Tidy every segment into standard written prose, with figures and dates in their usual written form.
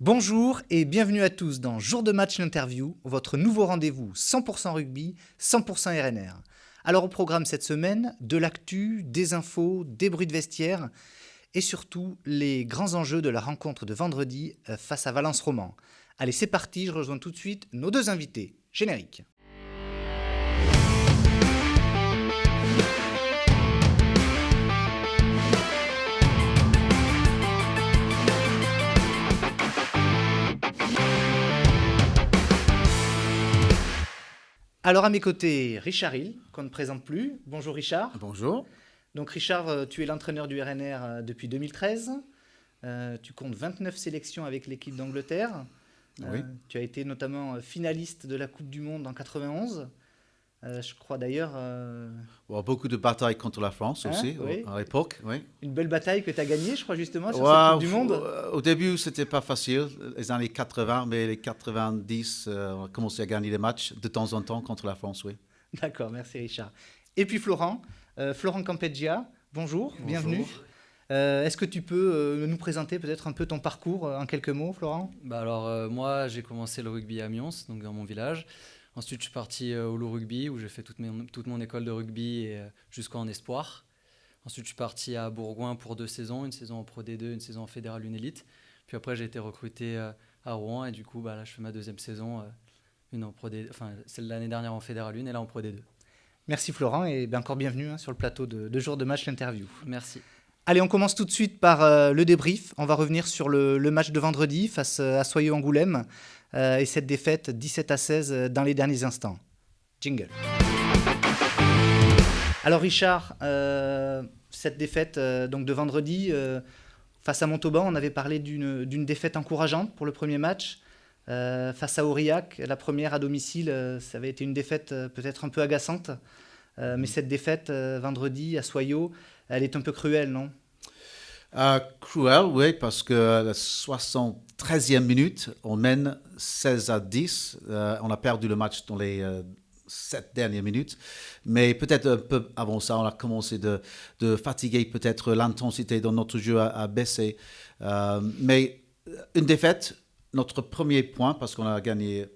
Bonjour et bienvenue à tous dans Jour de match l'interview, votre nouveau rendez-vous 100% rugby, 100% RNR. Alors au programme cette semaine, de l'actu, des infos, des bruits de vestiaire et surtout les grands enjeux de la rencontre de vendredi face à Valence Roman. Allez c'est parti, je rejoins tout de suite nos deux invités. Générique. Alors à mes côtés, Richard Hill, qu'on ne présente plus. Bonjour Richard. Bonjour. Donc Richard, tu es l'entraîneur du RNR depuis 2013. Tu comptes 29 sélections avec l'équipe d'Angleterre. Oui. Tu as été notamment finaliste de la Coupe du Monde en 91. Je crois d'ailleurs... Bon, beaucoup de batailles contre la France hein, aussi oui. à l'époque. Oui. Une belle bataille que tu as gagnée, je crois, justement, sur cette Coupe du Monde. Au début, c'était pas facile, les années 80, mais les 90, on a commencé à gagner des matchs de temps en temps contre la France, oui. D'accord, merci Richard. Et puis Florent, Florent Campeggia, bonjour, bienvenue. Est-ce que tu peux nous présenter peut-être un peu ton parcours en quelques mots, Florent? Moi, j'ai commencé le rugby à Mions, donc dans mon village. Ensuite, je suis parti au Loup Rugby, où j'ai fait toute mon école de rugby jusqu'en espoir. Ensuite, je suis parti à Bourgoin pour 2 saisons, une saison en Pro D2, une saison en Fédéral 1 Élite. Puis après, j'ai été recruté à Rouen, et du coup, là, je fais ma deuxième saison, une en Pro D, enfin, celle de l'année dernière en Fédéral 1 et là en Pro D2. Merci Florent et encore bienvenue sur le plateau de Jour de match l'interview. Merci. Allez, on commence tout de suite par le débrief. On va revenir sur le match de vendredi face à Soyaux-Angoulême et cette défaite 17-16 dans les derniers instants. Jingle. Alors Richard, cette défaite donc de vendredi face à Montauban, on avait parlé d'une défaite encourageante pour le premier match. Face à Aurillac, la première à domicile, ça avait été une défaite peut-être un peu agaçante. Mais cette défaite vendredi à Soyaux, elle est un peu cruelle, non? Cruel, oui, parce que la 73e minute, on mène 16-10. On a perdu le match dans les 7 dernières minutes. Mais peut-être un peu avant ça, on a commencé de fatiguer. Peut-être l'intensité dans notre jeu a baissé. Mais une défaite, notre premier point, parce qu'on a gagné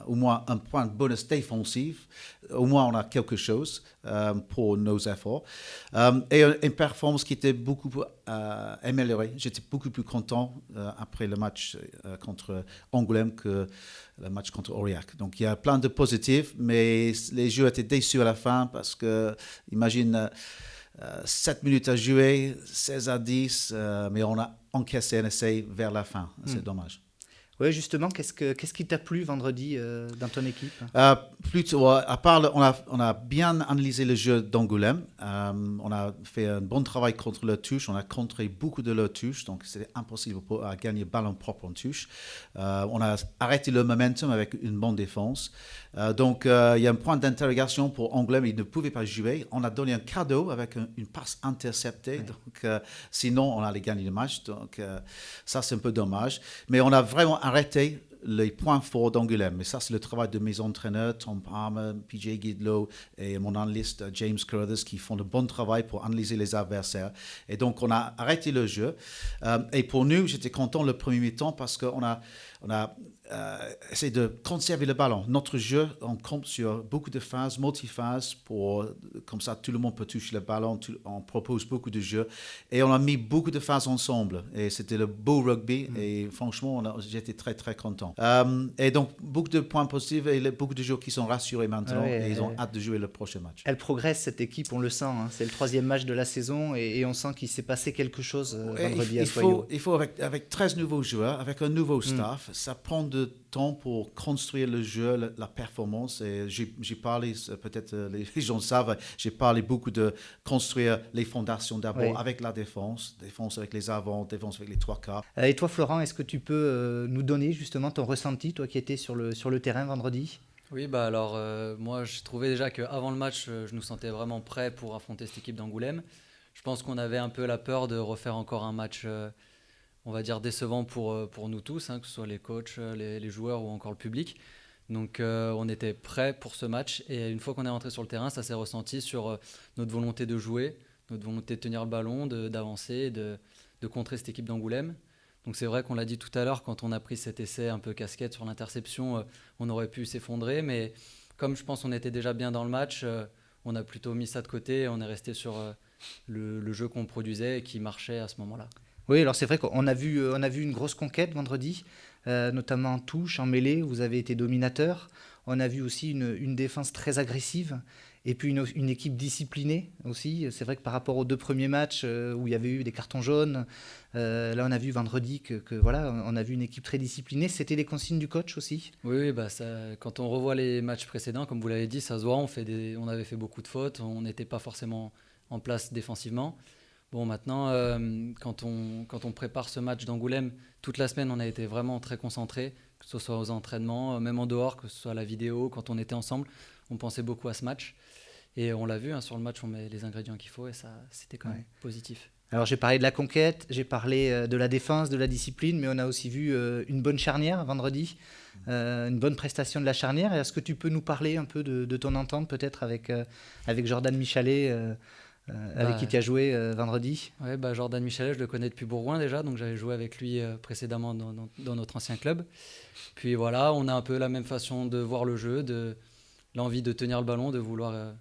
au moins un point de bonus défensif, au moins on a quelque chose pour nos efforts. Et une performance qui était beaucoup plus améliorée. J'étais beaucoup plus content après le match contre Angoulême que le match contre Aurillac. Donc il y a plein de positifs, mais les joueurs étaient déçus à la fin parce que, imagine, 7 minutes à jouer, 16-10, mais on a encaissé un essai vers la fin. C'est dommage. Oui, justement, qu'est-ce qui t'a plu vendredi dans ton équipe? Plutôt, à part, on a bien analysé le jeu d'Angoulême. On a fait un bon travail contre leur touche. On a contré beaucoup de leur touche, donc c'était impossible à gagner ballon propre en touche. On a arrêté le momentum avec une bonne défense. Donc, il y a un point d'interrogation pour Angoulême. Ils ne pouvaient pas jouer. On a donné un cadeau avec une passe interceptée. Oui. Donc, sinon, on allait gagner le match. Donc, ça, c'est un peu dommage. Mais on a vraiment arrêter les points forts d'Angoulême. Mais ça, c'est le travail de mes entraîneurs, Tom Palmer, PJ Guidlow et mon analyste James Carruthers qui font de bon travail pour analyser les adversaires. Et donc, on a arrêté le jeu. Et pour nous, j'étais content le premier mi-temps parce qu'on a essayé de conserver le ballon. Notre jeu, on compte sur beaucoup de phases, multiphases, comme ça, tout le monde peut toucher le ballon. On propose beaucoup de jeux. Et on a mis beaucoup de phases ensemble. Et c'était le beau rugby. Et franchement, j'étais très, très content. Et donc, beaucoup de points positifs et beaucoup de joueurs qui sont rassurés maintenant. Et ils ont hâte de jouer le prochain match. Elle progresse, cette équipe, on le sent. Hein. C'est le 3e match de la saison et on sent qu'il s'est passé quelque chose vendredi à Soyaux. Il faut avec 13 nouveaux joueurs, avec un nouveau staff, ça prend de temps pour construire le jeu, la performance. Et j'ai parlé, peut-être les gens savent, j'ai parlé beaucoup de construire les fondations d'abord avec la défense avec les avants, défense avec les 3/4. Et toi, Florent, est-ce que tu peux nous donner justement ton ressenti, toi qui étais sur le terrain vendredi? Oui, moi, je trouvais déjà qu'avant le match, je nous sentais vraiment prêts pour affronter cette équipe d'Angoulême. Je pense qu'on avait un peu la peur de refaire encore un match, on va dire, décevant pour nous tous, que ce soit les coachs, les joueurs ou encore le public. Donc, on était prêts pour ce match. Et une fois qu'on est rentré sur le terrain, ça s'est ressenti sur notre volonté de jouer, notre volonté de tenir le ballon, d'avancer, de contrer cette équipe d'Angoulême. Donc c'est vrai qu'on l'a dit tout à l'heure, quand on a pris cet essai un peu casquette sur l'interception, on aurait pu s'effondrer. Mais comme je pense qu'on était déjà bien dans le match, on a plutôt mis ça de côté et on est resté sur le jeu qu'on produisait et qui marchait à ce moment-là. Oui, alors c'est vrai qu'on a vu une grosse conquête vendredi, notamment en touche, en mêlée, où vous avez été dominateur. On a vu aussi une défense très agressive et puis une équipe disciplinée aussi. C'est vrai que par rapport aux 2 premiers matchs où il y avait eu des cartons jaunes, là on a vu vendredi que voilà, on a vu une équipe très disciplinée. C'était les consignes du coach aussi? Oui, bah quand on revoit les matchs précédents, comme vous l'avez dit, ça se voit, on avait fait beaucoup de fautes, on n'était pas forcément en place défensivement. Bon, maintenant, quand on prépare ce match d'Angoulême, toute la semaine, on a été vraiment très concentrés, que ce soit aux entraînements, même en dehors, que ce soit à la vidéo, quand on était ensemble, on pensait beaucoup à ce match. Et on l'a vu, sur le match, on met les ingrédients qu'il faut et ça, c'était quand même positif. Alors j'ai parlé de la conquête, j'ai parlé de la défense, de la discipline, mais on a aussi vu une bonne charnière vendredi, une bonne prestation de la charnière. Est-ce que tu peux nous parler un peu de ton entente peut-être avec Jordan Michalet, avec qui tu as joué vendredi? Ouais, Jordan Michalet, je le connais depuis Bourgoin déjà, donc j'avais joué avec lui précédemment dans notre ancien club. Puis voilà, on a un peu la même façon de voir le jeu, l'envie de tenir le ballon, de vouloir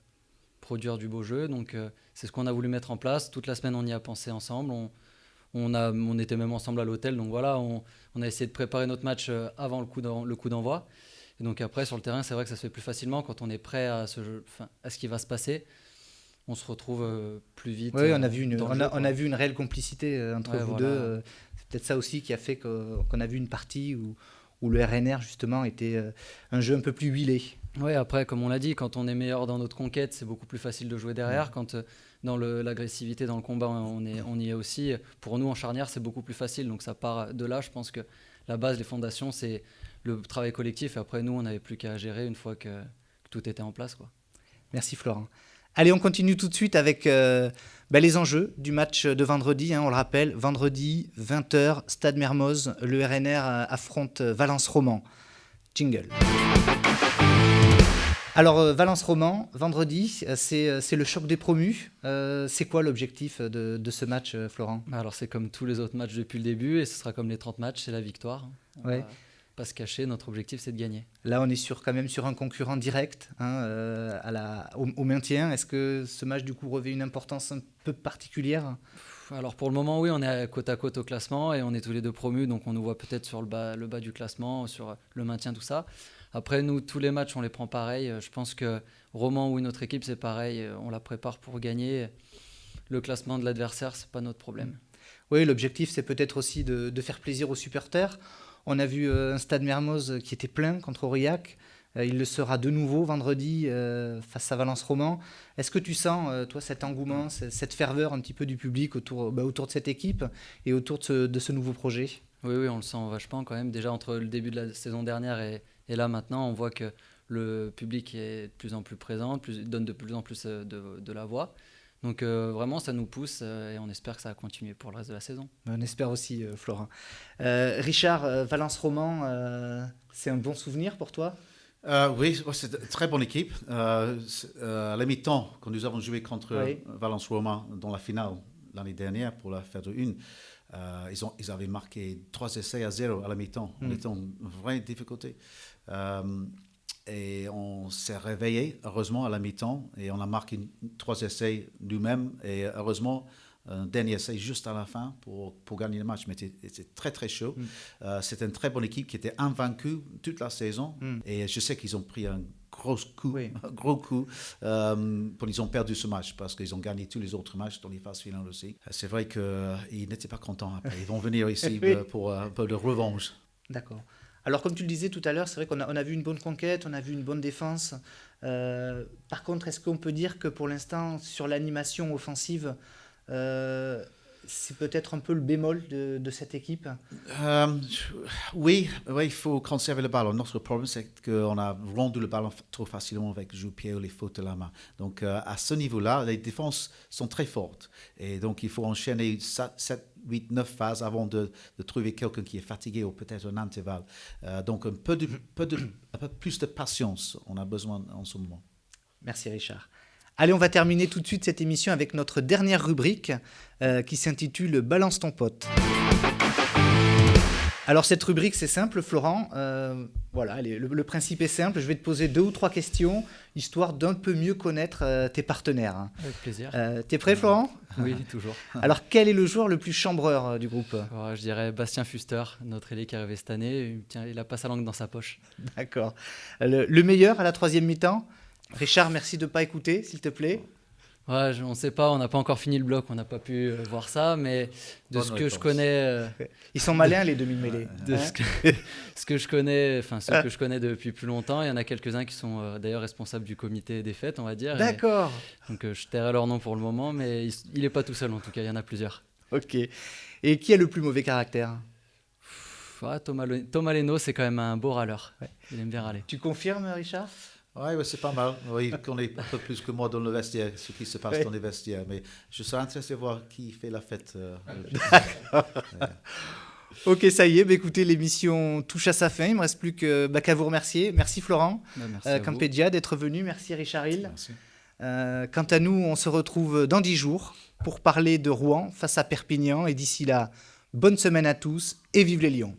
produire du beau jeu. Donc c'est ce qu'on a voulu mettre en place. Toute la semaine, on y a pensé ensemble. On était même ensemble à l'hôtel. Donc voilà, on a essayé de préparer notre match avant le coup d'envoi. Et donc après, sur le terrain, c'est vrai que ça se fait plus facilement quand on est prêt à ce qui va se passer. On se retrouve plus vite. Oui, on a vu une réelle complicité entre vous voilà. deux. C'est peut-être ça aussi qui a fait qu'on a vu une partie où le RNR justement était un jeu un peu plus huilé. Oui, après, comme on l'a dit, quand on est meilleur dans notre conquête, c'est beaucoup plus facile de jouer derrière. Quand dans l'agressivité, dans le combat, on y est aussi. Pour nous, en charnière, c'est beaucoup plus facile. Donc ça part de là. Je pense que la base, les fondations, c'est le travail collectif. Et après, nous, on n'avait plus qu'à gérer une fois que tout était en place, quoi. Merci Florent. Allez, on continue tout de suite avec les enjeux du match de vendredi. On le rappelle, vendredi, 20h, Stade Mermoz, le RNR affronte Valence Roman. Jingle. Alors, Valence Roman, vendredi, c'est le choc des promus. C'est quoi l'objectif de ce match, Florent? Alors, c'est comme tous les autres matchs depuis le début et ce sera comme les 30 matchs, c'est la victoire. On va pas se cacher, notre objectif, c'est de gagner. Là, on est quand même sur un concurrent direct au maintien. Est-ce que ce match, du coup, revêt une importance un peu particulière? Alors, pour le moment, oui, on est côte à côte au classement et on est tous les deux promus, donc on nous voit peut-être sur le bas du classement, sur le maintien, tout ça. Après, nous, tous les matchs, on les prend pareil. Je pense que Roman ou une autre équipe, c'est pareil. On la prépare pour gagner. Le classement de l'adversaire, c'est pas notre problème. Oui, l'objectif, c'est peut-être aussi de faire plaisir aux supporters. On a vu un Stade Mermoz qui était plein contre Aurillac. Il le sera de nouveau vendredi face à Valence Roman. Est-ce que tu sens, toi, cet engouement, cette ferveur un petit peu du public autour de cette équipe et autour de ce nouveau projet? Oui, on le sent vachement quand même. Déjà, entre le début de la saison dernière et là, maintenant, on voit que le public est de plus en plus présent, donne de plus en plus de la voix. Donc vraiment, ça nous pousse et on espère que ça va continuer pour le reste de la saison. On espère aussi, Florent. Richard, Valence Roman, c'est un bon souvenir pour toi? Oui, c'est une très bonne équipe. À la mi-temps, quand nous avons joué contre Valence Roman dans la finale l'année dernière pour la faire de une, ils avaient marqué 3-0 à la mi-temps. On était en vraie difficulté. Et on s'est réveillé, heureusement, à la mi-temps. Et on a marqué 3 essais nous-mêmes. Et heureusement, un dernier essai juste à la fin pour gagner le match. Mais c'était très, très chaud. C'était une très bonne équipe qui était invaincue toute la saison. Et je sais qu'ils ont pris un gros coup. Ils ont perdu ce match parce qu'ils ont gagné tous les autres matchs dans les phases finales aussi. C'est vrai qu'ils n'étaient pas contents après. Ils vont venir ici pour un peu de revanche. D'accord. Alors, comme tu le disais tout à l'heure, c'est vrai qu'on a vu une bonne conquête, on a vu une bonne défense. Par contre, est-ce qu'on peut dire que pour l'instant, sur l'animation offensive, c'est peut-être un peu le bémol de cette équipe? Oui, il faut conserver le ballon. Notre problème, c'est qu'on a rendu le ballon trop facilement avec le pied ou les fautes de la main. Donc, à ce niveau-là, les défenses sont très fortes. Et donc, il faut enchaîner 7, 8, 9 phases avant de trouver quelqu'un qui est fatigué ou peut-être un intervalle. Donc, un peu plus de patience, on a besoin en ce moment. Merci Richard. Allez, on va terminer tout de suite cette émission avec notre dernière rubrique qui s'intitule « Balance ton pote ». Alors cette rubrique, c'est simple, Florent. Voilà, allez, le principe est simple. Je vais te poser 2 ou 3 questions, histoire d'un peu mieux connaître tes partenaires. Avec plaisir. T'es prêt, Florent? Oui, toujours. Alors, quel est le joueur le plus chambreur du groupe? Alors, je dirais Bastien Fuster, notre ailier qui est arrivé cette année. Il a pas sa langue dans sa poche. D'accord. Le meilleur à la 3e mi-temps? Richard, merci de ne pas écouter, s'il te plaît. Ouais, on ne sait pas, on n'a pas encore fini le bloc, on n'a pas pu voir ça, mais de Bonne ce que réponse. je connais, Ils sont malins, les demi-mêlés. de Hein? ce que je connais, enfin ceux que je connais depuis plus longtemps, il y en a quelques-uns qui sont d'ailleurs responsables du comité des fêtes, on va dire. D'accord. Donc je tairai leur nom pour le moment, mais il n'est pas tout seul en tout cas, il y en a plusieurs. Ok. Et qui a le plus mauvais caractère? Ouais, Thomas Leno, c'est quand même un beau râleur. Ouais. Il aime bien râler. Tu confirmes, Richard? Oui, ouais, c'est pas mal. Oui, il connaît un peu plus que moi dans le vestiaire, ce qui se passe Ouais. dans les vestiaires. Mais je serais intéressé de voir qui fait la fête. Ok, ça y est. Bah, écoutez, l'émission touche à sa fin. Il ne me reste plus qu'à vous remercier. Merci, Florent Merci à vous. Campedia d'être venu. Merci, Richard Hill. Merci. Quant à nous, on se retrouve dans 10 jours pour parler de Rouen face à Perpignan. Et d'ici là, bonne semaine à tous et vive les Lions.